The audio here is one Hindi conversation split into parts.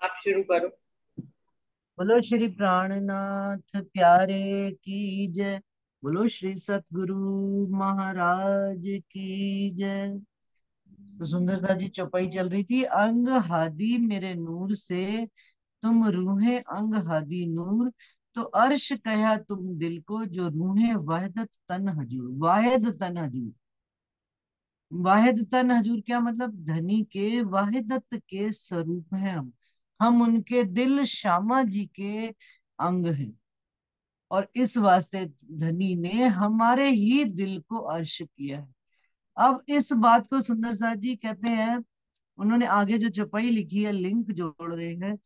आप शुरू करो। बोलो श्री प्राणनाथ प्यारे की जय। बोलो श्री सतगुरु महाराज की जय। तो सुंदरता जी चौपाई चल रही थी। अंग हादी मेरे नूर से, तुम रूहे अंग हादी नूर। तो अर्श कहा तुम दिल को, जो रूहे वाहिदत तन हजूर। वाहिद तन हजूर, वाहिद तन हजूर क्या मतलब? धनी के वाहिदत के स्वरूप हैं हम उनके दिल श्यामा जी के अंग हैं। और इस वास्ते धनी ने हमारे ही दिल को अर्श किया है। अब इस बात को सुंदर साथ जी कहते हैं, उन्होंने आगे जो चौपाई लिखी है लिंक जोड़ रहे हैं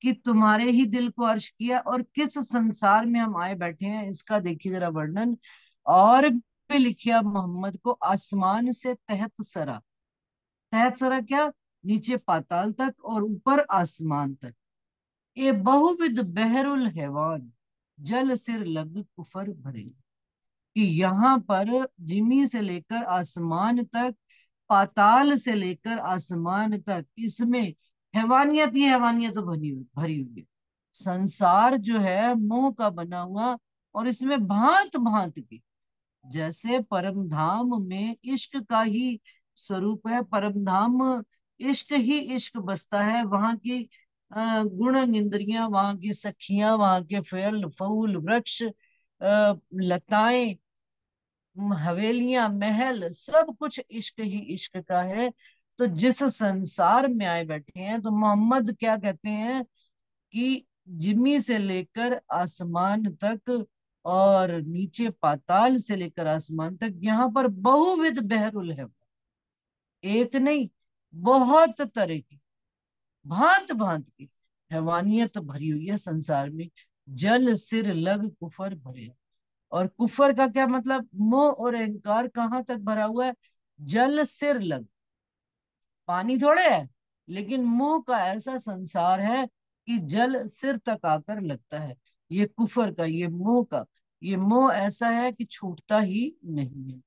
कि तुम्हारे ही दिल को अर्श किया। और किस संसार में हम आए बैठे हैं इसका देखिए जरा वर्णन। और भी लिखिया मोहम्मद को, आसमान से तहत सरा। तहत सरा क्या? नीचे पाताल तक और ऊपर आसमान तक। ये बहुविध बहरुल हैवान, जल सिर लग कुफर भरे। कि यहाँ पर जिमी से लेकर आसमान तक, पाताल से लेकर आसमान तक, इसमें हैवानियत ही हैवानियत तो भरी हुई है। संसार जो है मोह का बना हुआ, और इसमें भांत भांत की, जैसे परम धाम में इश्क का ही स्वरूप है। परम धाम इश्क ही इश्क बसता है। वहां की गुण इंद्रियां, वहां की सखियां, वहां के फल फूल वृक्ष, लताएं, हवेलियां, महल, सब कुछ इश्क ही इश्क का है। तो जिस संसार में आए बैठे हैं, तो मोहम्मद क्या कहते हैं कि जिमी से लेकर आसमान तक और नीचे पाताल से लेकर आसमान तक, यहाँ पर बहुविध बहरुल है। एक नहीं, बहुत तरह की, भांत भांत की हैवानियत भरी हुई है संसार में। जल सिर लग कुफर भरे। और कुफर का क्या मतलब? मोह और अहंकार कहाँ तक भरा हुआ है? जल सिर लग, पानी थोड़े है, लेकिन मोह का ऐसा संसार है कि जल सिर तक आकर लगता है। ये कुफर का, ये मोह का, ये मोह ऐसा है कि छूटता ही नहीं है।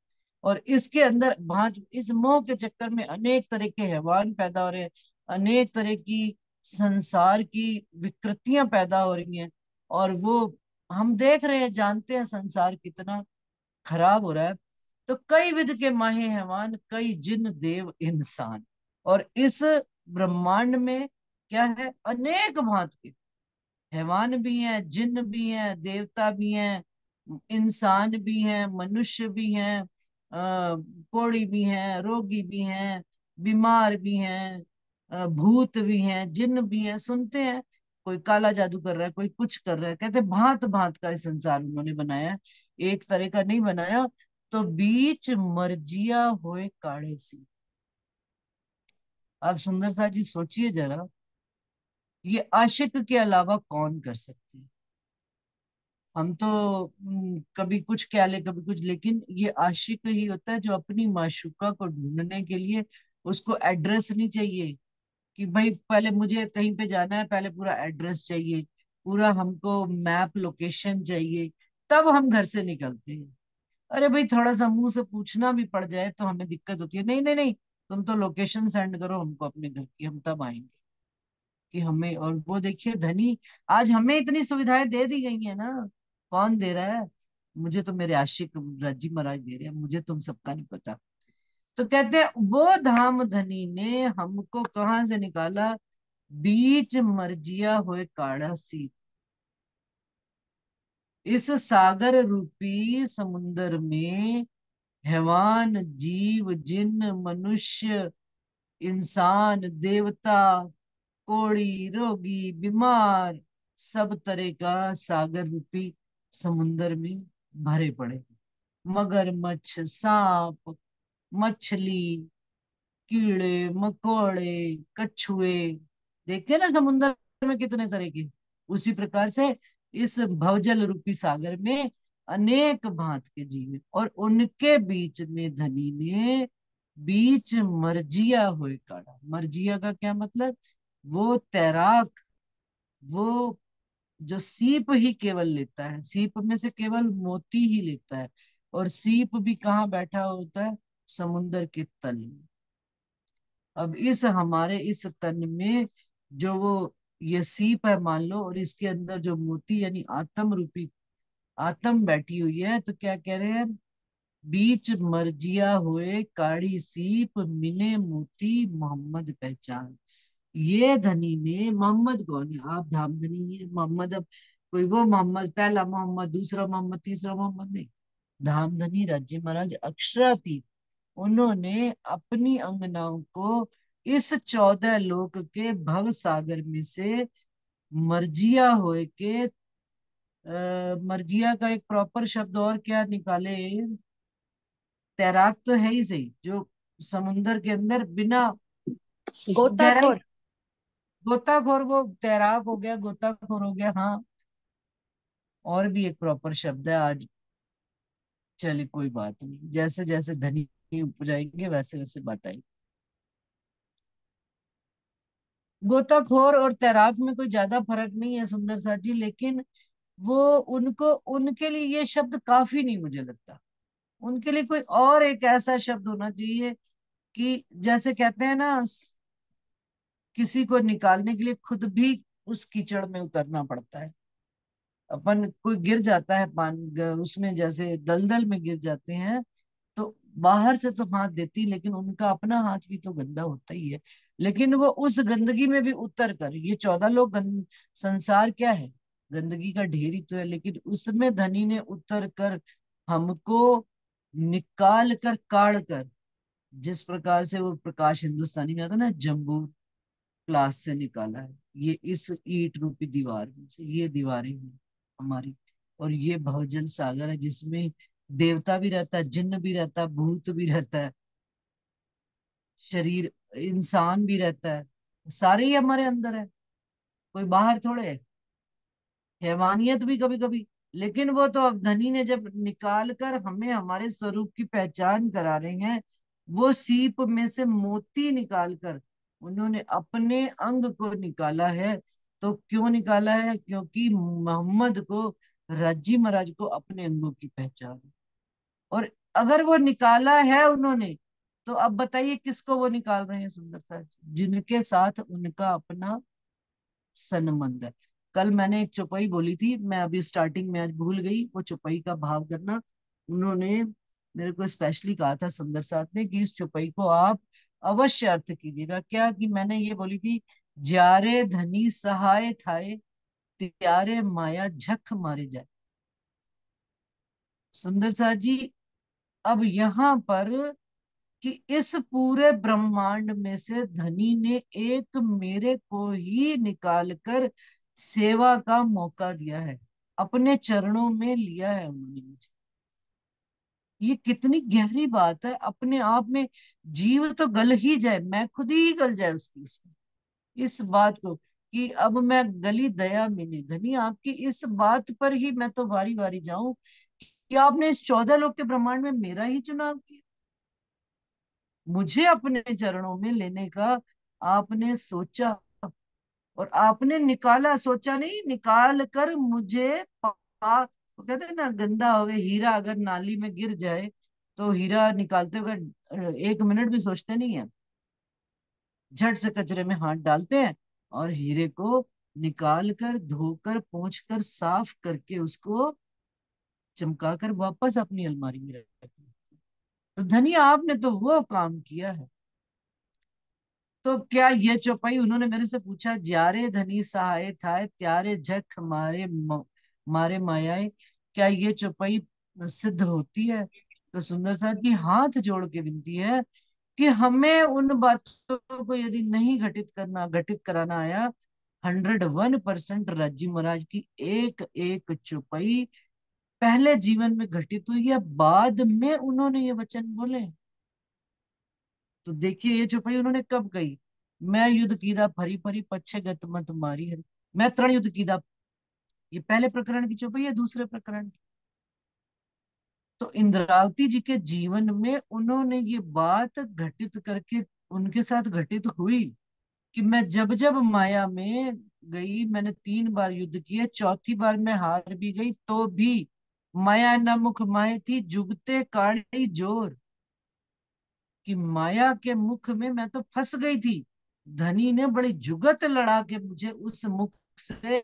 और इसके अंदर भांज, इस मोह के चक्कर में अनेक तरह के हैवान पैदा हो रहे हैं, अनेक तरह की संसार की विकृतियां पैदा हो रही हैं। और वो हम देख रहे हैं, जानते हैं संसार कितना खराब हो रहा है। तो कई विध के माहे हैवान, कई जिन देव इंसान। और इस ब्रह्मांड में क्या है? अनेक भांत के हैवान भी हैं, जिन भी हैं, देवता भी हैं, इंसान भी हैं, मनुष्य भी हैं, कोढ़ी भी हैं, रोगी भी हैं, बीमार भी हैं, भूत भी हैं, जिन भी हैं। सुनते हैं कोई काला जादू कर रहा है, कोई कुछ कर रहा है, कहते भांत भांत का इस संसार उन्होंने बनाया है, एक तरह का नहीं बनाया। तो बीच मर्जिया होए काढ़े सी। आप सुंदर सा जी सोचिए जरा, ये आशिक के अलावा कौन कर सकते हैं? हम तो कभी कुछ क्या ले कभी कुछ, लेकिन ये आशिक ही होता है जो अपनी माशूका को ढूंढने के लिए, उसको एड्रेस नहीं चाहिए कि भाई पहले मुझे कहीं पे जाना है, पहले पूरा एड्रेस चाहिए, पूरा हमको मैप लोकेशन चाहिए, तब हम घर से निकलते हैं। अरे भाई थोड़ा सा मुंह से पूछना भी पड़ जाए तो हमें दिक्कत होती है। नहीं नहीं नहीं, तुम तो लोकेशन सेंड करो हमको अपने घर की, हम तब आएंगे। कि हमें, और वो देखिए धनी, आज हमें इतनी सुविधाएं दे दी गई है ना। कौन दे रहा है? मुझे तो मेरे आशिक रज्जी महाराज दे रहे हैं, मुझे तुम सबका नहीं पता। तो कहते हैं वो धाम धनी ने हमको कहाँ से निकाला? बीच मर्जिया हुए काढ़ा सी। इस सागर रूपी समुन्दर में हैवान, जीव, जिन, मनुष्य, इंसान, देवता, कोढ़ी, रोगी, बीमार, सब तरह का सागर रूपी समुन्दर में भरे पड़े। मगरमच्छ, सांप, मछली, कीड़े मकोड़े, कछुए, देखते हैं ना समुन्दर में कितने तरह के। उसी प्रकार से इस भवजल रूपी सागर में अनेक भांत के जीव हैं। और उनके बीच में धनी ने बीच मर्जिया हुए काढ़ा। मर्जिया का क्या मतलब? वो तैराक, वो जो सीप ही केवल लेता है, सीप में से केवल मोती ही लेता है। और सीप भी कहाँ बैठा होता है? समुन्दर के तल में। अब इस हमारे इस तन में जो वो ये सीप है मान लो, और इसके अंदर जो मोती यानी आत्म रूपी आत्म बैठी हुई है, तो क्या कह रहे हैं? बीच मर्जिया हुए काड़ी सीप, मिले मोती मोहम्मद पहचान। ये धनी ने, मोहम्मद कौन है? आप धामधनी है मोहम्मद। अब कोई वो मोहम्मद, पहला मोहम्मद, दूसरा मोहम्मद, तीसरा मोहम्मद नहीं। धामधनी राज्य महाराज अक्षरातीत, उन्होंने अपनी अंगनाओं को इस 14 लोक के भव सागर में से मर्जिया होए के, मर्जिया का एक प्रॉपर शब्द और क्या निकाले? तैराक तो है ही सही, जो समुंदर के अंदर बिना गहराई। गोताखोर। गोताखोर, वो तैराक हो गया, गोताखोर हो गया, हाँ। और भी एक प्रॉपर शब्द है आज। चलिए कोई बात नहीं, जैसे जैसे धनी उपजाएंगे वैसे वैसे बात आएगी। गोताखोर और तैराक में कोई ज्यादा फर्क नहीं है सुंदर सा जी, लेकिन वो, उनको, उनके लिए ये शब्द काफी नहीं मुझे लगता। उनके लिए कोई और एक ऐसा शब्द होना चाहिए कि, जैसे कहते हैं ना, किसी को निकालने के लिए खुद भी उस कीचड़ में उतरना पड़ता है। अपन कोई गिर जाता है उसमें, जैसे दलदल में गिर जाते हैं, तो बाहर से तो हाथ देती, लेकिन उनका अपना हाथ भी तो गंदा होता ही है। लेकिन वो उस गंदगी में भी उतर कर, ये 14 लोग संसार क्या है? गंदगी का ढेर ही तो है, लेकिन उसमें धनी ने उतर कर हमको निकाल कर, काढ़ कर, जिस प्रकार से वो प्रकाश हिंदुस्तानी में आता है ना, जम्बू क्लास से निकाला है, ये इस ईट रूपी दीवार में से, ये दीवारें हैं हमारी। और ये भवजल सागर है, जिसमें देवता भी रहता है, जिन्न भी रहता है, भूत भी रहता है, शरीर इंसान भी रहता है। सारे ही हमारे अंदर है, कोई बाहर थोड़े है। हैवानियत भी कभी कभी। लेकिन वो तो अब धनी ने जब निकाल कर हमें हमारे स्वरूप की पहचान करा रहे हैं, वो सीप में से मोती निकाल कर उन्होंने अपने अंग को निकाला है। तो क्यों निकाला है? क्योंकि मोहम्मद को, रज्जी महाराज को अपने अंगों की पहचान है। और अगर वो निकाला है उन्होंने, तो अब बताइए किसको वो निकाल रहे हैं सुंदर सा? जिनके साथ उनका अपना सनमंद है। कल मैंने एक चौपाई बोली थी, मैं अभी स्टार्टिंग में आज भूल गई वो चौपाई का भाव करना। उन्होंने मेरे को स्पेशली कहा था सुंदर साथ ने कि इस चौपाई को आप अवश्य अर्थ कीजिएगा। क्या कि मैंने ये बोली थी, जारे धनी सहाय थाए, त्यारे माया झक मारे जाए। सुंदर साथ जी, अब यहाँ पर, कि इस पूरे ब्रह्मांड में से धनी ने एक मेरे को ही निकाल कर सेवा का मौका दिया है, अपने चरणों में लिया है उन्होंने मुझे। ये कितनी गहरी बात है अपने आप में। जीव तो गल ही जाए, मैं खुद ही गल जाए उसकी, इसमें, इस बात को, कि अब मैं गली दया में नहीं। धनी आपकी इस बात पर ही मैं तो वारी वारी जाऊं कि आपने इस 14 लोग के ब्रह्मांड में मेरा ही चुनाव किया, मुझे अपने चरणों में लेने का आपने सोचा, और आपने निकाला, सोचा नहीं, निकाल कर मुझे वो कहते हैं ना, गंदा हुए हीरा अगर नाली में गिर जाए, तो हीरा निकालते हुए 1 मिनट भी सोचते नहीं है, झट से कचरे में हाथ डालते हैं, और हीरे को निकाल कर, धोकर, पोंछ कर, साफ करके, उसको चमका कर वापस अपनी अलमारी में रखते हैं। तो धनिया आपने तो वो काम किया है। तो क्या ये चौपाई उन्होंने मेरे से पूछा, ज्यारे धनी सहाय थाए, त्यारे झक मारे मारे मायाए, क्या ये चौपाई सिद्ध होती है? तो सुंदर साथ की हाथ जोड़ के विनती है कि हमें उन बातों को यदि नहीं घटित कराना आया, 101% राज्य महाराज की एक एक चौपाई पहले जीवन में घटित हुई है, बाद में उन्होंने ये वचन बोले। तो देखिए ये चौपाई उन्होंने कब कही? मैं युद्ध कीदा फरी फरी, पच्छे गत मत मारी है। मैं तरण युद्ध कीदा, ये पहले प्रकरण की चौपाई है, दूसरे प्रकरण की। तो इंद्रावती जी के जीवन में उन्होंने ये बात घटित करके, उनके साथ घटित हुई कि मैं जब जब माया में गई, मैंने 3 बार युद्ध किए, चौथी बार मैं हार भी गई, तो भी माया न मुख माए थी, जुगते काली जोर, कि माया के मुख में मैं तो फंस गई थी। धनी ने बड़ी जुगत लड़ा के मुझे उस मुख से,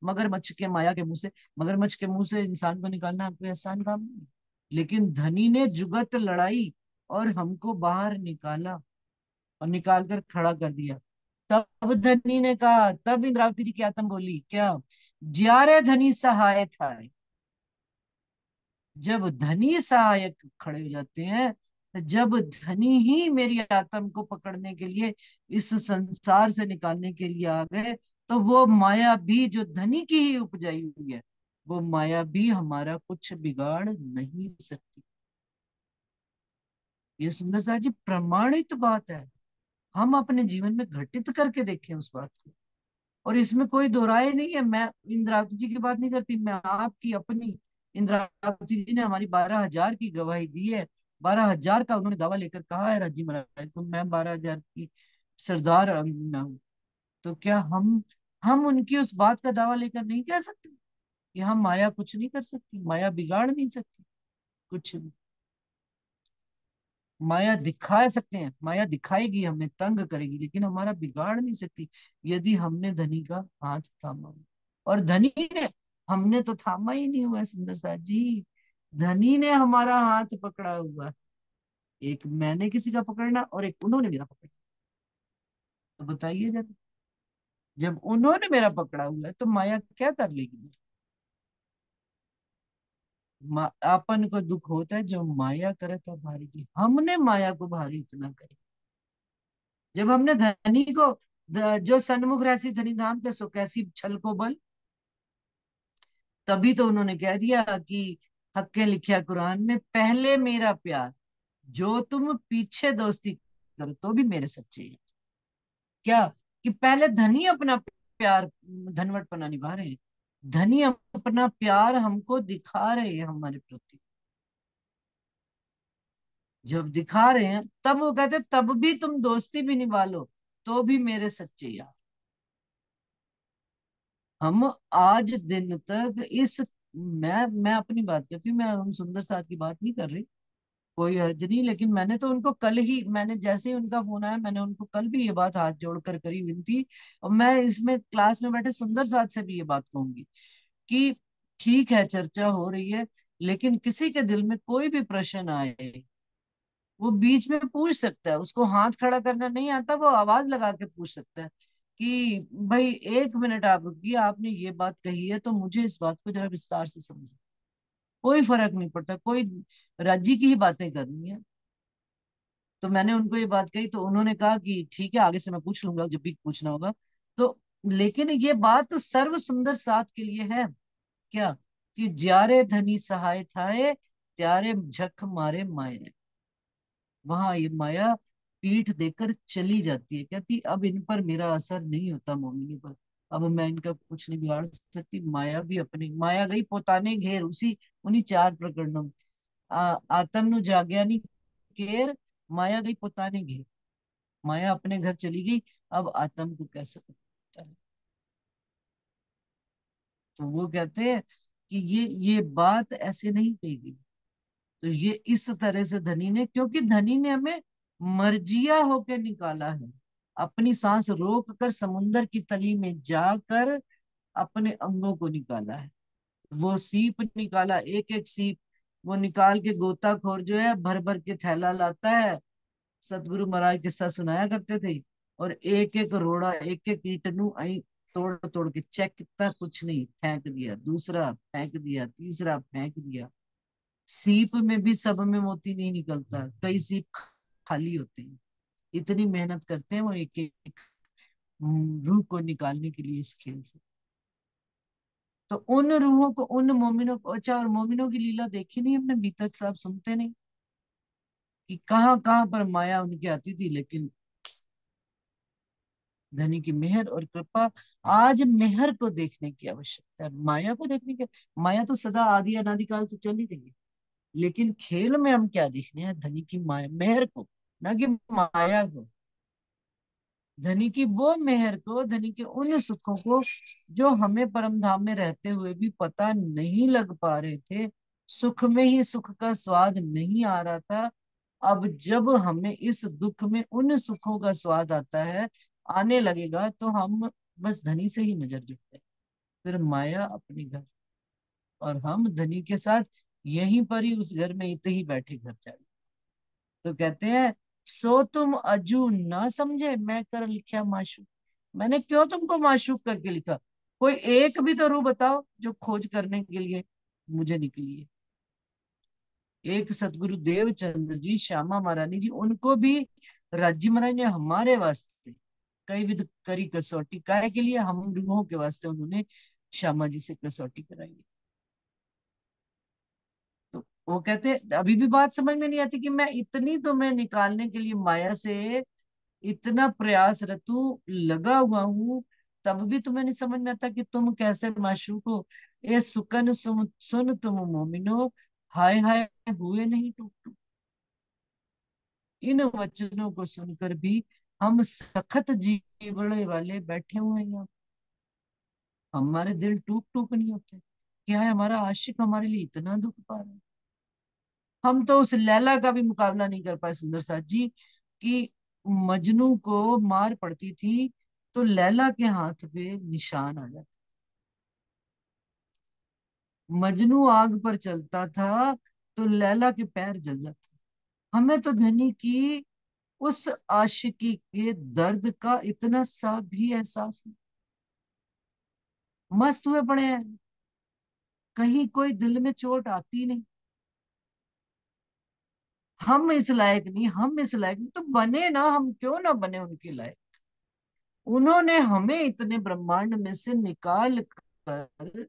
मगरमच्छ के माया के मुंह से, मगरमच्छ के मुंह से इंसान को निकालना कोई आसान काम नहीं। लेकिन धनी ने जुगत लड़ाई और हमको बाहर निकाला, और निकाल कर खड़ा कर दिया। तब धनी ने कहा, तब इंद्रावती जी की आत्मा बोली क्या, ज्यारे धनी सहाय था। जब धनी सहायक खड़े हो जाते हैं, जब धनी ही मेरी आत्मा को पकड़ने के लिए, इस संसार से निकालने के लिए आ गए, तो वो माया भी जो धनी की ही उपजाई हुई है, वो माया भी हमारा कुछ बिगाड़ नहीं सकती। ये सुंदर सा जी प्रमाणित बात है। हम अपने जीवन में घटित करके देखें उस बात को। और इसमें कोई दो राय नहीं है। मैं इंद्रावती जी की बात नहीं करती, मैं आपकी अपनी। इंद्रावती जी ने हमारी 12,000 की गवाही दी है। 12,000 का उन्होंने दावा लेकर कहा है, राजी महाराज तो मैं 12,000 की सरदार ना हूं। तो क्या हम उनकी उस बात का दावा लेकर नहीं कह सकते कि हम माया कुछ नहीं कर सकती, माया बिगाड़ नहीं सकती कुछ भी। माया दिखा सकते हैं, माया दिखाएगी, हमें तंग करेगी, लेकिन हमारा बिगाड़ नहीं सकती, यदि हमने धनी का हाथ थामा हो। और धनी ने, हमने तो थामा ही नहीं हुआ सुंदर सा जी। धनी ने हमारा हाथ पकड़ा हुआ। एक मैंने किसी का पकड़ना और एक उन्होंने मेरा पकड़ना। तो बताइए जब, जब उन्होंने मेरा पकड़ा हुआ है तो माया क्या कर लेगी। आपन को दुख होता है जो माया करे तो भारी जी, हमने माया को भारी इतना करे। जब हमने धनी को, जो सन्मुख रहसी धनी धाम के सो कैसी छल को बल, तभी तो उन्होंने कह दिया कि हक ने लिखा कुरान में, पहले मेरा प्यार, जो तुम पीछे दोस्ती करो तो भी मेरे सच्चे हैं। क्या, कि पहले धनी अपना प्यार, धनवटपना निभा रहे हैं, धनी अपना प्यार हमको दिखा रहे हैं हमारे प्रति। जब दिखा रहे हैं तब वो कहते तब भी तुम दोस्ती भी निभा लो तो भी मेरे सच्चे यार। हम आज दिन तक इस, मैं अपनी बात करती हूँ, मैं हम सुंदर साथ की बात नहीं कर रही, कोई हर्ज नहीं। लेकिन मैंने तो उनको कल ही, मैंने जैसे ही उनका फोन आया, मैंने उनको कल भी ये बात हाथ जोड़कर करी विनती। और मैं इसमें क्लास में बैठे सुंदर साथ से भी ये बात कहूंगी कि ठीक है चर्चा हो रही है, लेकिन किसी के दिल में कोई भी प्रश्न आए, वो बीच में पूछ सकता है। उसको हाथ खड़ा करना नहीं आता, वो आवाज लगा के पूछ सकता है कि भाई 1 मिनट आप रुकिए, आपने ये बात कही है तो मुझे इस बात को जरा विस्तार से समझो। कोई फर्क नहीं पड़ता, कोई राज्य की ही बातें करनी है। तो मैंने उनको ये बात कही, तो उन्होंने कहा कि ठीक है आगे से मैं पूछ लूंगा जब भी पूछना होगा। तो लेकिन ये बात सर्व सुंदर साथ के लिए है क्या, कि ज्यारे धनी सहाय थाए, त्यारे झक मारे माए। वहां ये माया पीठ देकर चली जाती है, कहती अब इन पर मेरा असर नहीं होता मोमिनी पर, अब मैं इनका कुछ नहीं बिगाड़ सकती। माया भी अपनी, माया गई पोताने घेर, उसी उन्हीं 4 प्रकरणों में, आत्म नु जाग्या नी केर, माया गई पोताने घेर। माया अपने घर चली गई, अब आत्म को कैसे पता है। तो वो कहते हैं कि ये बात ऐसे नहीं कही गई। तो ये इस तरह से धनी ने, क्योंकि धनी ने हमें मर्जिया होके निकाला है, अपनी सांस रोक कर समुन्दर की तली में जाकर अपने अंगों को निकाला है। वो सीप निकाला, एक एक सीप, वो निकाल के गोताखोर जो है भर भर के थैला लाता है। सतगुरु महाराज किस्सा सुनाया करते थे। और एक एक रोड़ा, एक एक ईंटनू आई तोड़ तोड़ के चेक कितना, कुछ नहीं, फेंक दिया, दूसरा फेंक दिया, तीसरा फेंक दिया। सीप में भी सब में मोती नहीं निकलता, कई सीप खाली होते हैं। इतनी मेहनत करते हैं वो एक एक रूह को निकालने के लिए इस खेल से। तो उन रूहों को, उन मोमिनों को, अच्छा और मोमिनों की लीला देखी नहीं हमने अभी तक, साहब सुनते नहीं कि कहाँ कहाँ पर माया उनकी आती थी। लेकिन धनी की मेहर और कृपा, आज मेहर को देखने की आवश्यकता है, माया को देखने की। माया तो सदा आदि अनादिकाल से चली रही है, लेकिन खेल में हम क्या देखने हैं, धनी की माया मेहर को, ना कि माया को। धनी की वो मेहर को, धनी के उन सुखों को जो हमें परम धाम में रहते हुए भी पता नहीं लग पा रहे थे। सुख में ही सुख का स्वाद नहीं आ रहा था। अब जब हमें इस दुख में उन सुखों का स्वाद आता है, आने लगेगा तो हम बस धनी से ही नजर जुटते हैं, फिर माया अपने घर, और हम धनी के साथ यहीं पर ही उस घर में इतने ही बैठे घर जाए। तो कहते हैं, सो तुम अजू ना समझे मैं कर लिखा माशूक। मैंने क्यों तुमको माशूक करके लिखा? कोई एक भी तो रूह बताओ जो खोज करने के लिए मुझे निकली है। एक सतगुरु देवचंद्र जी, श्यामा महारानी जी, उनको भी राज्य महाराज ने हमारे वास्ते कई विध करी कसौटी, काहे के लिए? हम रूहों के वास्ते उन्होंने श्यामा जी से कसौटी कराई। तो वो कहते अभी भी बात समझ में नहीं आती कि मैं इतनी तुम्हें निकालने के लिए माया से इतना प्रयासरत हूँ, लगा हुआ हूँ, तब भी तुम्हें नहीं समझ में आता कि तुम कैसे माशूक हो। ए सुकन सुन तुम मोमिनो, हाय हाय हुए नहीं टूट टूट। इन वचनों को सुनकर भी हम सखत जीवड़े वाले बैठे हुए हैं यहाँ। हमारे दिल टूक टूक नहीं होते? क्या है, हमारा आशिक हमारे लिए इतना दुख पा रहा है? हम तो उस लैला का भी मुकाबला नहीं कर पाए सुंदर साथ जी, कि मजनू को मार पड़ती थी तो लैला के हाथ पे निशान आ जाता। मजनू आग पर चलता था तो लैला के पैर जल जाते। हमें तो धनी की उस आशिकी के दर्द का इतना सा भी एहसास नहीं। मस्त हुए पड़े हैं, कहीं कोई दिल में चोट आती नहीं। हम इस लायक नहीं, हम इस लायक नहीं तो बने ना, हम क्यों ना बने उनके लायक? उन्होंने हमें इतने ब्रह्मांड में से निकाल कर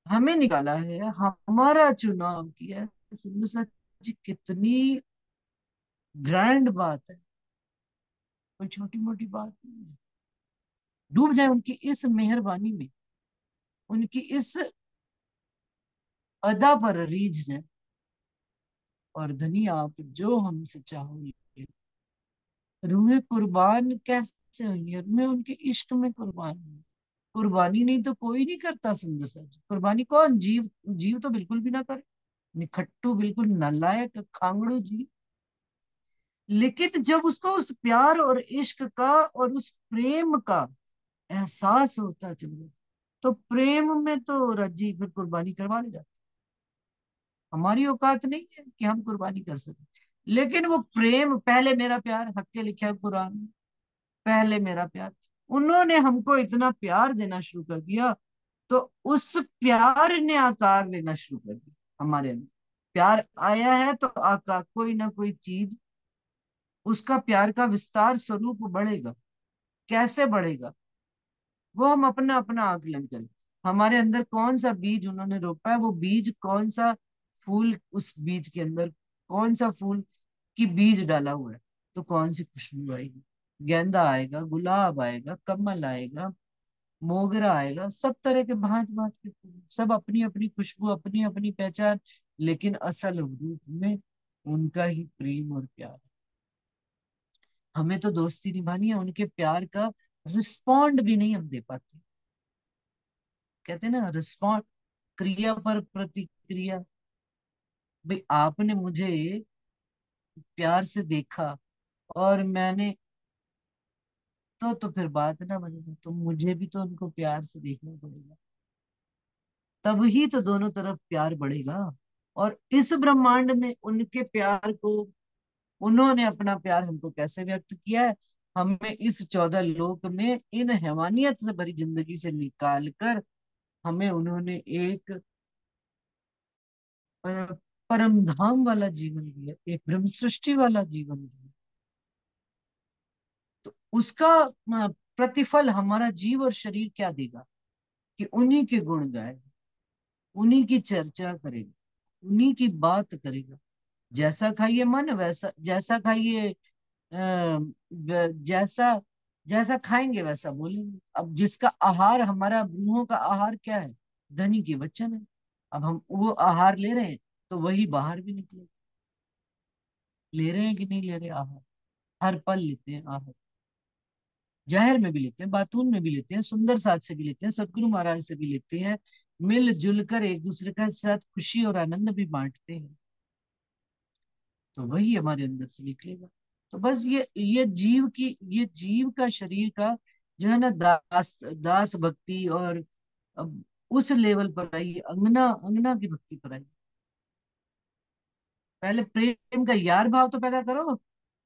हमें निकाला है, हमारा चुनाव किया है। सुंदर सा जी, कितनी ग्रैंड बात है, कोई छोटी मोटी बात नहीं है। डूब जाए उनकी इस मेहरबानी में, उनकी इस अदा पर रीझ जाए। और धनी आप जो हमसे चाहोगे, रूहें कुर्बान कैसे हुई? रूहें उनके इश्क में कुर्बान हुई। कुर्बानी नहीं तो कोई नहीं करता सुंदर सा जी। कुर्बानी कौन? जीव, जीव तो बिल्कुल भी ना करे, निखट्टू, बिल्कुल नालायक खांगड़ू जी। लेकिन जब उसको उस प्यार और इश्क का और उस प्रेम का एहसास होता चलो, तो प्रेम में तो रजी फिर कुर्बानी करवा ले जाते। हमारी औकात नहीं है कि हम कुर्बानी कर सके, लेकिन वो प्रेम, पहले मेरा प्यार, हक के लिखा है कुरान में, पहले मेरा प्यार। उन्होंने हमको इतना प्यार देना शुरू कर दिया, तो उस प्यार ने आकार लेना शुरू कर दिया हमारे अंदर। प्यार आया है तो आका कोई ना कोई चीज, उसका प्यार का विस्तार स्वरूप बढ़ेगा। कैसे बढ़ेगा? वो हम अपना अपना आकलन करें। हमारे अंदर कौन सा बीज उन्होंने रोपा है, वो बीज कौन सा फूल, उस बीज के अंदर कौन सा फूल की बीज डाला हुआ है, तो कौन सी खुशबू आएगी? गेंदा आएगा, गुलाब आएगा, कमल आएगा, मोगरा आएगा, सब तरह के भांत भांत के फूल, सब अपनी अपनी खुशबू, अपनी अपनी पहचान, लेकिन असल रूप में उनका ही प्रेम और प्यार। हमें तो दोस्ती निभानी है, उनके प्यार का रिस्पॉन्ड भी नहीं हम दे पाते। कहते हैं ना, रिस्पॉन्ड, क्रिया पर प्रतिक्रिया। भाई आपने मुझे प्यार से देखा और मैंने, तो फिर बात ना बनेगी, तो मुझे भी तो उनको प्यार से देखना पड़ेगा, तब ही तो दोनों तरफ प्यार बढ़ेगा। और इस ब्रह्मांड में उनके प्यार को, उन्होंने अपना प्यार हमको कैसे व्यक्त किया है? हमें इस 14 लोक में इन हैवानियत से भरी जिंदगी से निकाल कर हमें उन्होंने एक परम धाम वाला जीवन दिया, एक ब्रह्म सृष्टि वाला जीवन दिया। तो उसका प्रतिफल हमारा जीव और शरीर क्या देगा? कि उन्हीं के गुण गाएगा, उन्हीं की चर्चा करेगा, उन्हीं की बात करेगा। जैसा खाइए मन वैसा, जैसा खाइए जैसा, जैसा खाएंगे वैसा बोलेंगे। अब जिसका आहार, हमारा रूहों का आहार क्या है? धनी के वचन है। अब हम वो आहार ले रहे हैं तो वही बाहर भी निकले। ले रहे हैं कि नहीं ले रहे आहार? हर पल लेते हैं आहार। जहर में भी लेते हैं, बातून में भी लेते हैं, सुंदर साथ से भी लेते हैं, सतगुरु महाराज से भी लेते हैं। मिलजुल कर एक दूसरे का साथ खुशी और आनंद भी बांटते हैं, तो वही हमारे अंदर से निकलेगा। तो बस ये जीव का शरीर का जो है ना, दास दास भक्ति, और अब उस लेवल पर आई, अंगना अंगना की भक्ति पर आई। पहले प्रेम का यार भाव तो पैदा करो।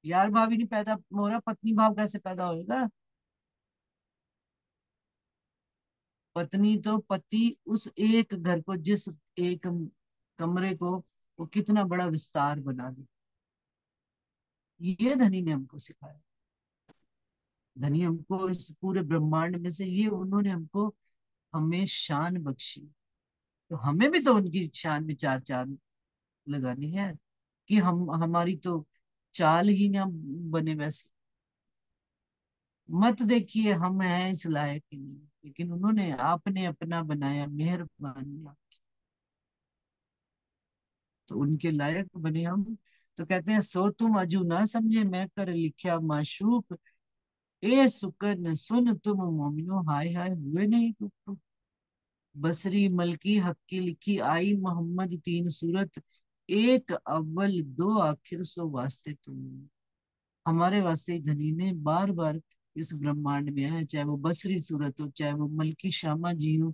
यार भाव ही नहीं पैदा हो रहा, पत्नी भाव कैसे पैदा होएगा? पत्नी तो पति उस एक घर को, जिस एक कमरे को वो कितना बड़ा विस्तार बना दे, ये धनी ने हमको सिखाया। धनी हमको इस पूरे ब्रह्मांड में से ये उन्होंने हमको, हमें शान बख्शी। तो हमें भी तो उनकी शान में चार चांद लगानी है, कि हम हमारी तो चाल ही ना बने वैसे। मत देखिए हम हैं इस लायक ही नहीं, लेकिन उन्होंने आपने अपना बनाया, मेहरबानी। तो उनके लायक बने हम। तो कहते हैं, सो तुम अजू ना समझे, मैं कर लिखा माशूक। ए सुकन सुन तुम मोमिनो, हाय हाय हुए नहीं कुछ। बसरी मलकी हक्की लिखी आई, मोहम्मद तीन सूरत, एक अव्वल दो आखिर, सो वास्ते तुम। हमारे वास्ते धनी ने बार बार इस ब्रह्मांड में आया, चाहे वो बसरी सूरत हो, चाहे वो मलकी श्यामा जी हो,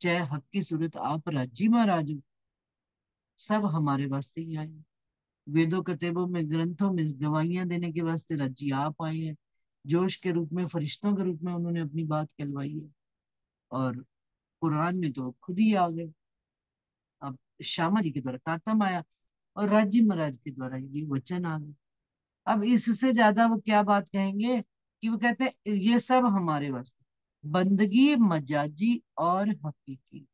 चाहे हक्की सूरत आप राजी महाराज हो, सब हमारे वास्ते ही आए। वेदों कतेबों में, ग्रंथों में गवाहियां देने के वास्ते रज्जी आप आए हैं। जोश के रूप में, फरिश्तों के रूप में उन्होंने अपनी बात कहलवाई है। और कुरान में तो खुद ही आ गए। अब श्यामा जी के द्वारा तारतम आया, और राज्य महाराज के द्वारा ये वचन आ गए। अब इससे ज्यादा वो क्या बात कहेंगे, कि वो कहते हैं ये सब हमारे वास्ते, बंदगी मजाजी और हकीकी,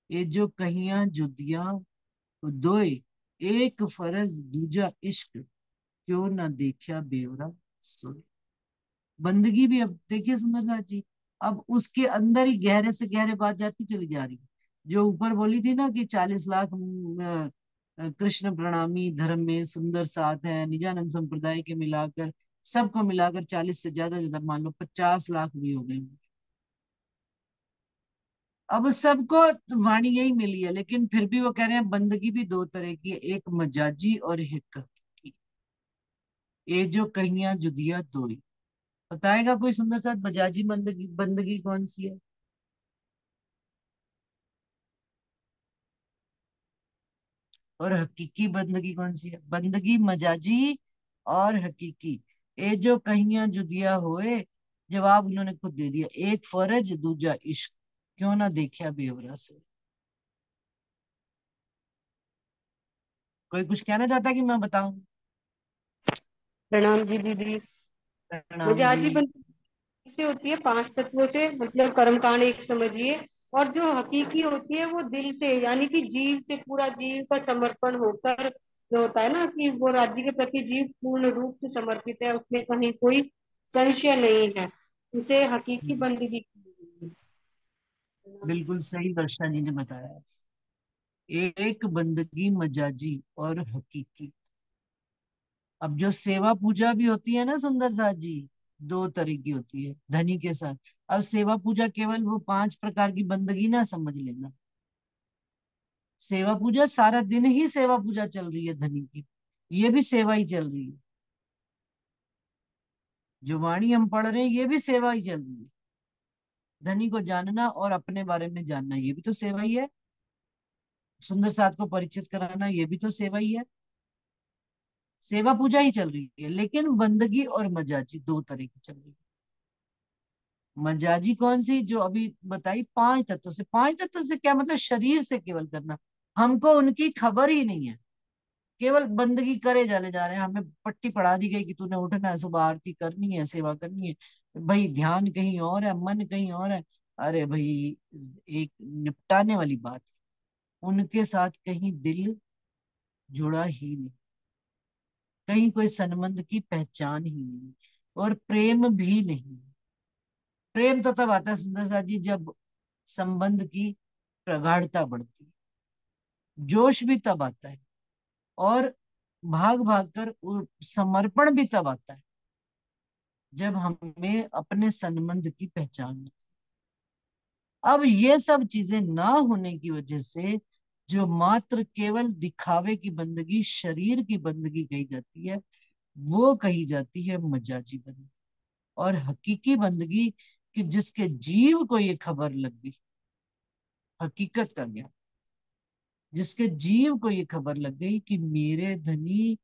ये जो कहियां जुदियां दोए, एक फर्ज दूजा इश्क, क्यों ना देखा बेवरा सोए। बंदगी भी, अब देखिए सुंदरलाल जी, अब उसके अंदर ही गहरे से गहरे बात जाती चली जा रही है। जो ऊपर बोली थी ना कि 40 लाख कृष्ण प्रणामी धर्म में सुंदर साथ है, निजानंद संप्रदाय के मिलाकर, सबको मिलाकर 40 से ज्यादा, मान लो 50 लाख भी हो गए। अब सबको वाणी यही मिली है, लेकिन फिर भी वो कह रहे हैं बंदगी भी दो तरह की है, एक मजाजी और एक हकीकी। ये जो कहियां जुदिया दो ही। बताएगा कोई सुंदर साथ, मजाजी बंदगी बंदगी कौन सी है, और हकीकी बंदगी कौन सी है? बंदगी मजाजी और हकीकी, ये जो कहियां जुदिया होए। जवाब उन्होंने खुद दे दिया, एक फर्ज दूजा इश्क, क्यों ना देखा बेवरा से। कोई कुछ कहना चाहता है कि मैं बताऊं? प्रणाम जी दीदी। मुझे प्रणाम जी। आजीवन से होती है 5 तत्वों से, मतलब कर्मकांड एक समझिए। और जो हकीकी होती है वो दिल से, यानी कि जीव से, पूरा जीव का समर्पण होकर जो होता है ना, कि वो राज्य के प्रति जीव पूर्ण रूप से समर्पित है, उसमें कहीं कोई संशय नहीं है, उसे हकीकी बंदगी की। बिल्कुल सही वर्षा जी ने बताया। एक बंदगी मजाजी और हकीकी। अब जो सेवा पूजा भी होती है ना सुंदर साथ जी, दो तरह की होती है धनी के साथ। अब सेवा पूजा केवल वो 5 प्रकार की बंदगी ना समझ लेना। सेवा पूजा सारा दिन ही सेवा पूजा चल रही है धनी की, ये भी सेवा ही चल रही है। जो वाणी हम पढ़ रहे हैं ये भी सेवा ही चल रही है। धनी को जानना और अपने बारे में जानना, ये भी तो सेवा ही है। सुंदर साथ को परिचित कराना, ये भी तो सेवा ही है। सेवा पूजा ही चल रही है, लेकिन बंदगी और मजाजी दो तरह की चल रही है। मजाजी कौन सी, जो अभी बताई 5 तत्वों से। 5 तत्वों से क्या मतलब? शरीर से केवल करना, हमको उनकी खबर ही नहीं है। केवल बंदगी करे चले जा रहे हैं, हमें पट्टी पढ़ा दी गई कि तूने उठना है, सुबह आरती करनी है, सेवा करनी है। भाई ध्यान कहीं और है, मन कहीं और है। अरे भाई, एक निपटाने वाली बात, उनके साथ कहीं दिल जुड़ा ही नहीं, कहीं कोई संबंध की पहचान ही नहीं, और प्रेम भी नहीं। प्रेम तो तब आता है सुंदर साथ जी, जब संबंध की प्रगाढ़ता बढ़ती है। जोश भी तब आता है, और भाग भाग कर वो समर्पण भी तब आता है, जब हमें अपने संबंध की पहचान होती है। अब ये सब चीजें ना होने की वजह से जो मात्र केवल दिखावे की बंदगी, शरीर की बंदगी कही जाती है, वो कही जाती है मजाजी बंदगी। और हकीकी बंदगी कि जिसके जीव को ये खबर लग गई, हकीकत का ज्ञान, जिसके जीव को ये खबर लग गई कि मेरे धनी,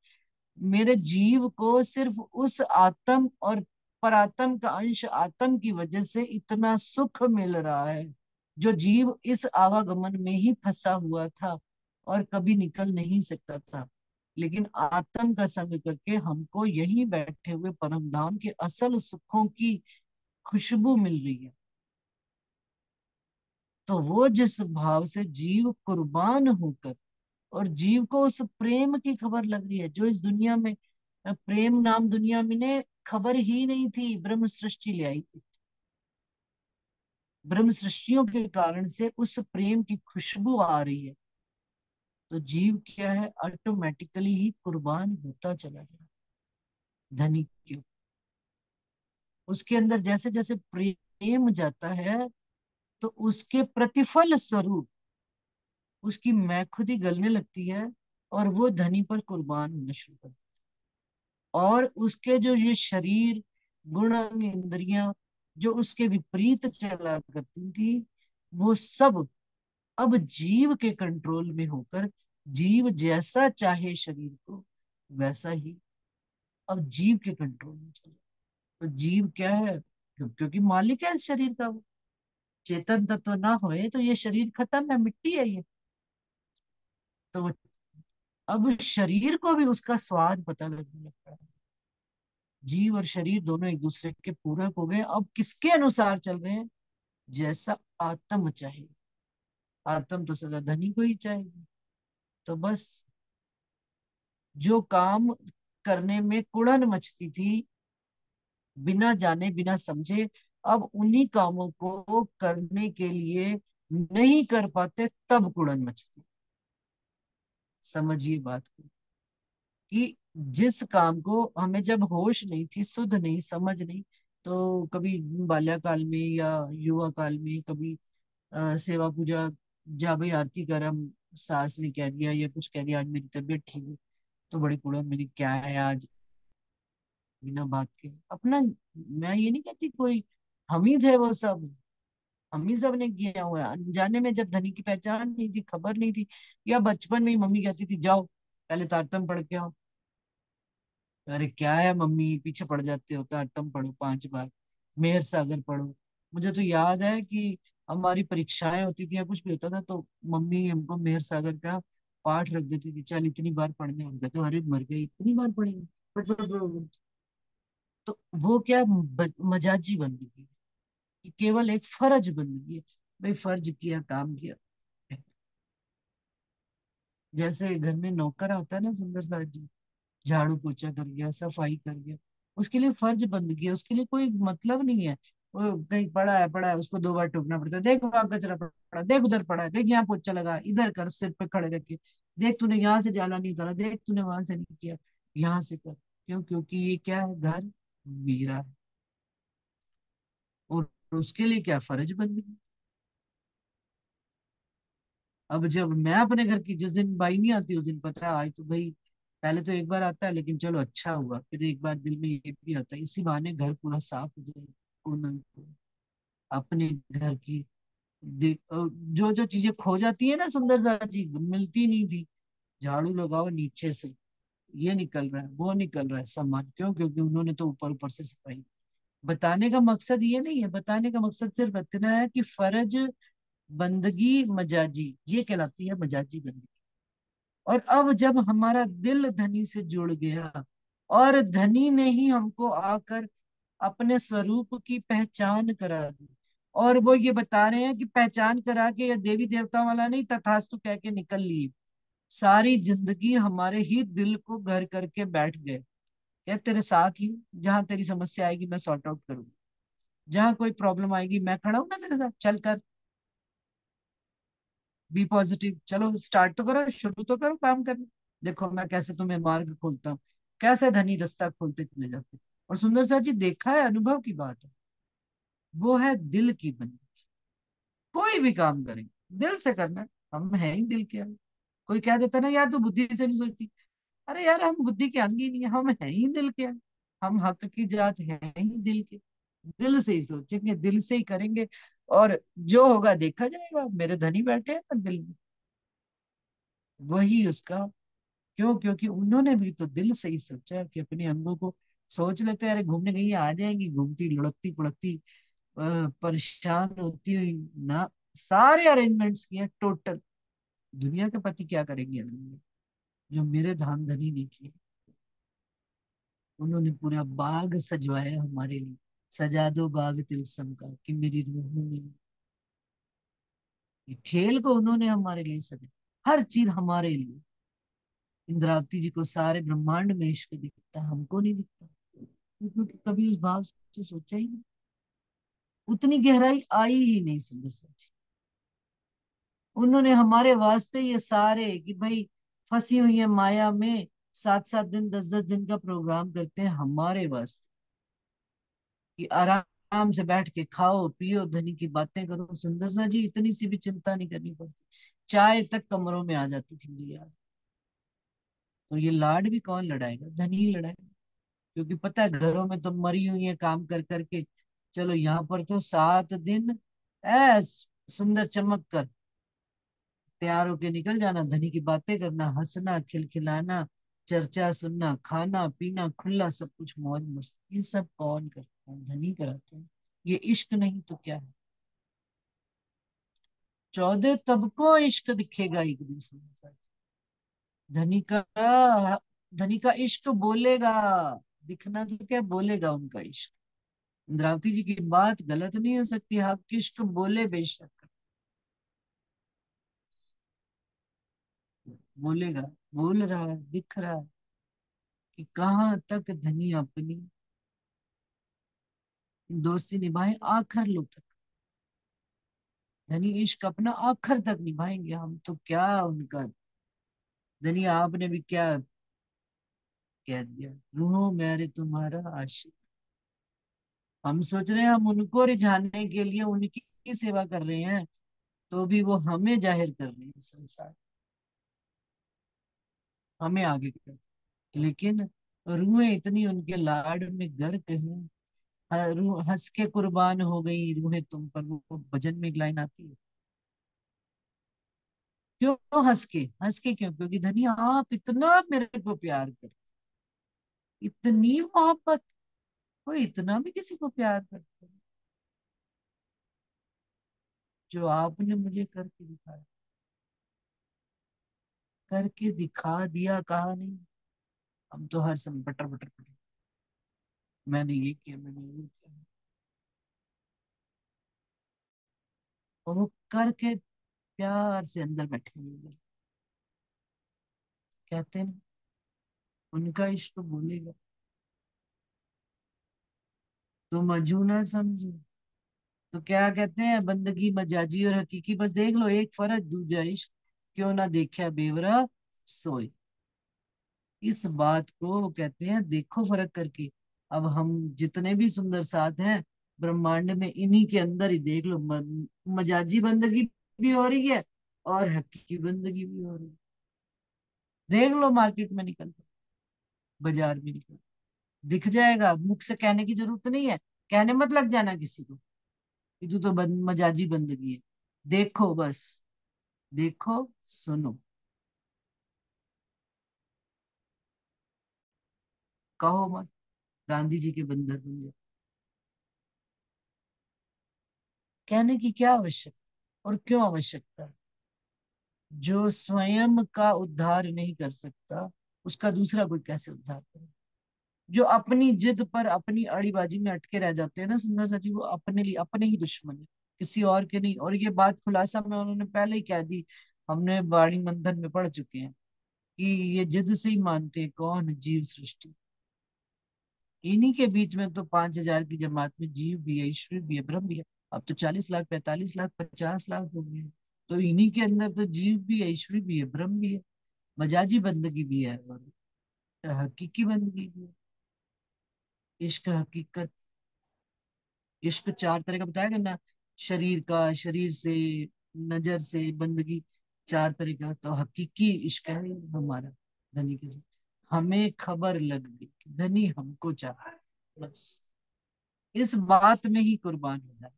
मेरे जीव को सिर्फ उस आत्म और परात्म का अंश आत्म की वजह से इतना सुख मिल रहा है, जो जीव इस आवागमन में ही फंसा हुआ था और कभी निकल नहीं सकता था। लेकिन आत्म का संग करके हमको यहीं बैठे हुए परम धाम के असल सुखों की खुशबू मिल रही है। तो वो जिस भाव से जीव कुर्बान होकर, और जीव को उस प्रेम की खबर लग रही है जो इस दुनिया में, प्रेम नाम दुनिया में ने खबर ही नहीं थी, ब्रह्म सृष्टि ले आई थी। ब्रह्म सृष्टियों के कारण से उस प्रेम की खुशबू आ रही है। तो जीव क्या है, ऑटोमेटिकली ही कुर्बान होता चला जाए धनी के। उसके अंदर जैसे जैसे प्रेम जाता है, तो उसके प्रतिफल स्वरूप उसकी मैं खुदी गलने लगती है, और वो धनी पर कुर्बान होना शुरू कर, और उसके जो ये शरीर, गुण, अंग, इंद्रियां जो उसके विपरीत चला करती थी, वो सब अब जीव के कंट्रोल में होकर जीव जैसा चाहे शरीर को वैसा ही अब जीव के कंट्रोल में चले। तो जीव क्या है, क्योंकि मालिक है इस शरीर का वो। चेतन तत्व ना होए तो ये शरीर खत्म है, मिट्टी है ये। तो अब शरीर को भी उसका स्वाद पता लगने लगता है। जीव और शरीर दोनों एक दूसरे के पूरक हो गए, अब किसके अनुसार चल रहे हैं, जैसा आत्म चाहिए। आत्म तो सदा धनी को ही चाहिए। तो बस जो काम करने में कुड़न मचती थी, बिना जाने बिना समझे, अब उन्हीं कामों को करने के लिए नहीं कर पाते, तब कुड़न मचती। समझिए बात को, कि जिस काम को हमें जब होश नहीं थी, सुध नहीं, समझ नहीं, तो कभी बाल्यकाल में या युवा काल में कभी सेवा पूजा, जा भाई आरती करम, सास ने कह दिया या कुछ कह दिया, आज मेरी तबीयत ठीक है, तो बड़ी कुड़ा मेरी क्या है आज, बिना बात के अपना। मैं ये नहीं कहती कोई, हम ही थे वो सब, हम ही सब ने किया हुआ है अनजाने में, जब धनी की पहचान नहीं थी, खबर नहीं थी। या बचपन में ही मम्मी कहती थी जाओ पहले तारतम पढ़ के आओ। अरे क्या है मम्मी, पीछे पड़ जाते हो, तारतम पढ़ो 5 बार, मेहर सागर पढ़ो। मुझे तो याद है कि हमारी परीक्षाएं होती थी या कुछ भी होता था, तो मम्मी हमको मेहर सागर का पाठ रख देती थी, चल इतनी बार पढ़ने, हम कहते अरे मर गए इतनी बार पढ़ेंगे, पढ़ पढ़ पढ़ पढ़। तो वो क्या मजाजी बंदगी है, कि केवल एक फर्ज बंदगी है। भाई फर्ज किया, काम किया। जैसे घर में नौकर आता है ना, सुंदर सा जी, झाड़ू पोछा कर गया, सफाई कर गया, उसके लिए फर्ज बंदगी है, उसके लिए कोई मतलब नहीं है। वो कहीं पड़ा है उसको 2 बार टोकना पड़ता है, देख वहां कचरा पड़ा, देख उधर पड़ा है, देख यहाँ पोछा लगा, इधर कर, सिर पे खड़े रख के, देख तूने यहाँ से जाला नहीं उतारा, देख तूने वहां से नहीं किया, यहाँ से कर। क्यों? क्योंकि ये क्या है, घर मेरा है। और उसके लिए क्या, फर्ज बंदगी। अब जब मैं अपने घर की, जिस दिन बाई नहीं आती उस दिन पता है आज तो भाई, पहले तो एक बार आता है लेकिन चलो अच्छा हुआ, फिर एक बार दिल में ये भी आता है इसी बहाने घर पूरा साफ हो जाए। कोना अपने घर की जो जो चीजें खो जाती है ना, सुंदरता जी मिलती नहीं थी, झाड़ू लगाओ नीचे से, ये निकल रहा है वो निकल रहा है सामान, क्यों? क्योंकि उन्होंने तो ऊपर ऊपर से सफाई। बताने का मकसद ये नहीं है, बताने का मकसद सिर्फ इतना है कि फर्ज बंदगी मजाजी, ये कहलाती है मजाजी बंदगी। और अब जब हमारा दिल धनी से जुड़ गया, और धनी ने ही हमको आकर अपने स्वरूप की पहचान करा दी, और वो ये बता रहे हैं कि पहचान करा के या देवी देवता वाला नहीं, तथास्तु कह के निकल लिए, सारी जिंदगी हमारे ही दिल को घर करके बैठ गए। क्या तेरे साथ ही हूँ, जहां तेरी समस्या आएगी मैं सॉर्ट आउट करूंगी, जहां कोई प्रॉब्लम आएगी मैं खड़ा हूं ना तेरे साथ, चल कर, बी पॉजिटिव, चलो स्टार्ट तो करो, शुरू तो करो काम करना। देखो मैं कैसे तुम्हें मार्ग खोलता हूँ, कैसे धनी रास्ता खोलते चले जाते। और सुंदर सा जी देखा है, अनुभव की बात है, वो है दिल की बंदी। कोई भी काम करेंगे दिल से करना है। हम हैं ही दिल के हैं। कोई कह देता ना यार तू बुद्धि से नहीं सोचती, अरे यार, हम बुद्धि के अंग ही नहीं है, हम हैं ही दिल के अंग। हम हक की जात है ही दिल के। दिल से ही सोचेंगे, दिल से ही करेंगे, और जो होगा देखा जाएगा। मेरे धनी बैठे हैं ना दिल में, वही उसका। क्यों? क्योंकि उन्होंने भी तो दिल से ही सोचा कि अपने अंगों को सोच लेते हैं, अरे घूमने कहीं आ जाएंगी, घूमती लुढ़कती पुढ़कती, परेशान होती हुई ना। सारे अरेंजमेंट्स किए टोटल। दुनिया के पति क्या करेंगे अभी, जो मेरे धाम धनी ने किए। उन्होंने पूरा बाग सजवाया हमारे लिए। सजा दो बाग तिलस्म का कि मेरी रूह में। ये खेल को उन्होंने हमारे लिए सजा, हर चीज हमारे लिए। इंद्रावती जी को सारे ब्रह्मांड में इश्क दिखता, हमको नहीं दिखता, क्योंकि कभी उस भाव से सोचा ही नहीं। उतनी गहराई आई ही नहीं सुंदर साची। उन्होंने हमारे वास्ते ये सारे कि भाई फंसी हुई है माया में, 7 7 दिन 10 10 दिन का प्रोग्राम करते हैं हमारे वास्ते, कि आराम से बैठ के खाओ पियो धनी की बातें करो। सुंदर सा जी, इतनी सी भी चिंता नहीं करनी पड़ती। चाय तक कमरों में आ जाती थी मेरी याद। तो ये लाड भी कौन लड़ाएगा? धनी ही लड़ाएगा। क्योंकि पता है घरों में तो मरी हुई है काम कर करके। चलो यहाँ पर तो 7 दिन ऐस सुंदर चमक कर तैयार होके निकल जाना, धनी की बातें करना, हंसना खिलखिलाना, चर्चा सुनना, खाना पीना खुला, सब कुछ मौज मस्ती। ये सब कौन करता है? धनी कराते हैं। ये इश्क नहीं तो क्या है? 14 तबकों इश्क दिखेगा एक दिन सुंदर सा। धनी का धनी का इश्क बोलेगा। दिखना तो क्या, बोलेगा उनका इश्क। इंद्रावती जी की बात गलत नहीं हो सकती, हक इश्क बोले बेशक। बोलेगा, बोल रहा है, दिख रहा है कि कहाँ तक धनी अपनी दोस्ती निभाए आखिर लो तक। धनी इश्क अपना आखिर तक निभाएंगे, हम तो क्या उनका। धनी आपने भी क्या कह दिया, रूहो मेरे तुम्हारा आशिक। हम सोच रहे हैं हम उनको रिझाने के लिए उनकी सेवा कर रहे हैं, तो भी वो हमें जाहिर कर रहे हैं संसार, हमें आगे कर। लेकिन रूहें इतनी उनके लाड में गर्क हैं। रूह हंस के कुर्बान हो गई रूहें तुम पर, वो भजन में एक लाइन आती है। क्यों हंस के? हंस के क्यों? क्योंकि धनी आप इतना मेरे को प्यार करते, इतनी मोहब्बत, कोई इतना भी किसी को प्यार करता है जो आपने मुझे करके दिखाया। करके दिखा दिया, कहा नहीं। हम तो हर समय बटर बटर बटर, मैंने ये किया, मैंने वो किया। और वो करके प्यार से अंदर बैठे हुए कहते हैं ना, उनका इश्क बोलेगा। तुम अजू ना समझे तो क्या कहते हैं, बंदगी मजाजी और हकीकी बस देख लो एक फर्क, दूजा इश्क क्यों ना देखा बेवरा सोए। इस बात को कहते हैं देखो फर्क करके। अब हम जितने भी सुंदर साथ हैं ब्रह्मांड में, इन्हीं के अंदर ही देख लो, मजाजी बंदगी भी हो रही है और हकीकी बंदगी भी हो रही है। देख लो मार्केट में निकल कर, बाजार में निकल, दिख जाएगा। मुख से कहने की जरूरत नहीं है, कहने मत लग जाना किसी को कि तू तो मजाजी बंदगी है। देखो बस, देखो, सुनो, कहो मत। गांधी जी के बंदर बन जाओ। कहने की क्या आवश्यकता, और क्यों आवश्यकता है? जो स्वयं का उद्धार नहीं कर सकता, उसका दूसरा कोई कैसे उद्धार करे? जो अपनी जिद पर अपनी अड़ीबाजी में अटके रह जाते हैं ना सुंदर सा जी, वो अपने लिए अपने ही दुश्मन है, किसी और के नहीं। और ये बात खुलासा में उन्होंने पहले ही कह दी। हमने वाणी मंथन में पढ़ चुके हैं कि ये जिद से ही मानते हैं कौन जीव सृष्टि। इन्हीं के बीच में तो 5,000 की जमात में जीव भी है, ईश्वर भी है, ब्रह्म भी है। अब तो 40 लाख 45 लाख 50 लाख हो गए हैं। तो इन्हीं के अंदर तो जीव भी है, ईश्वर भी है, ब्रह्म भी है, मजाजी बंदगी भी है, और हकीकी बंदगी भी है। इश्क हकीकत, इश्क 4 तरह का बताया गया ना। शरीर का, शरीर से, नजर से बंदगी, 4 तरह का। तो हकीकी इश्क है हमारा धनी के साथ। हमें खबर लग गई कि धनी हमको चाहा, बस इस बात में ही कुर्बान हो जाए।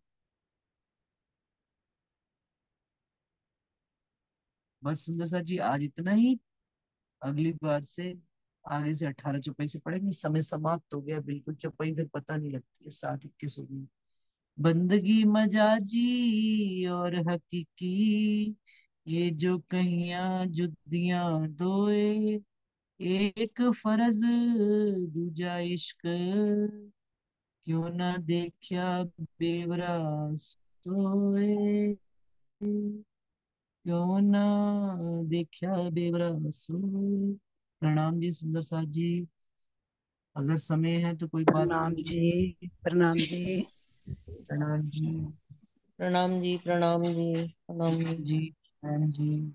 बस सुंदर सा जी आज इतना ही। अगली बार से आगे से 18 चौपाई से पढ़ेंगे। समय समाप्त हो गया बिल्कुल, चौपाई फिर पता नहीं लगती है, 7:21 हो गई। बंदगी मजाजी और हकीकी, ये जो कहियां जुदियां दोए, एक फर्ज दूजा इश्क, क्यों ना देखा बेवरा सोए, क्यों ना देखा बेवरा सोए। प्रणाम जी सुंदर साथ जी। अगर समय है तो कोई बात प्रणाम पूछ। जी। प्रणाम जी। प्रणाम जी। प्रणाम जी, प्रणाम जी, प्रणाम जी। जी। प्रणाम जी।